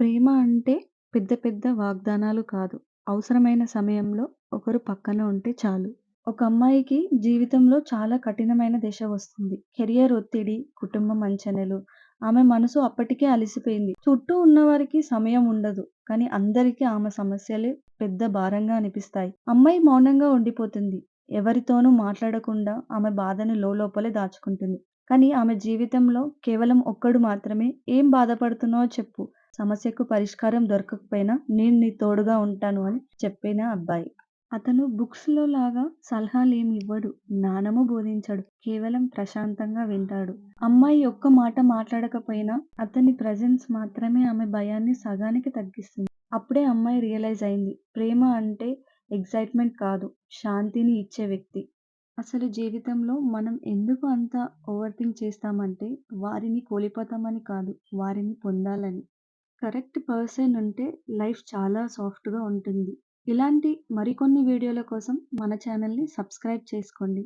ప్రేమ అంటే పెద్ద పెద్ద వాగ్దానాలు కాదు. అవసరమైన సమయంలో ఒకరు పక్కన ఉంటే చాలు. ఒక అమ్మాయికి జీవితంలో చాలా కఠినమైన దశ వస్తుంది. కెరియర్ ఒత్తిడి, కుటుంబం అంచనలు, ఆమె మనసు అప్పటికే అలసిపోయింది. చుట్టూ ఉన్నవారికి సమయం ఉండదు. కానీ అందరికీ ఆమె సమస్యలే పెద్ద భారంగా అనిపిస్తాయి. అమ్మాయి మౌనంగా ఉండిపోతుంది. ఎవరితోనూ మాట్లాడకుండా ఆమె బాధను లోలోపలే దాచుకుంటుంది. కానీ ఆమె జీవితంలో కేవలం ఒక్కడు మాత్రమే "ఏం బాధపడుతున్నావో చెప్పు. సమస్యకు పరిష్కారం దొరకకపోయినా నేను నీ తోడుగా ఉంటాను" అని చెప్పిన అబ్బాయి. అతను బుక్స్‌లో లాగా సలహాలేమి ఇవ్వడు. జ్ఞానము బోధించడు. కేవలం ప్రశాంతంగా వింటాడు. అమ్మాయి ఒక్క మాట మాట్లాడకపోయినా అతని ప్రెజెన్స్ మాత్రమే ఆమె భయాన్ని సగానికి తగ్గిస్తుంది. అప్పుడే అమ్మాయి రియలైజ్ అయింది. ప్రేమ అంటే ఎక్సైట్‌మెంట్ కాదు. శాంతిని ఇచ్చే వ్యక్తి. అసలు జీవితంలో మనం ఎందుకు అంత ఓవర్ థింక్ చేస్తామంటే, వారిని కోల్పోతామని కాదు, వారిని పొందాలని. కరెక్ట్ పర్సన్ ఉంటే లైఫ్ చాలా సాఫ్ట్‌గా ఉంటుంది. ఇలాంటి మరికొన్ని వీడియోల కోసం మన ఛానల్‌ని సబ్స్క్రైబ్ చేసుకోండి.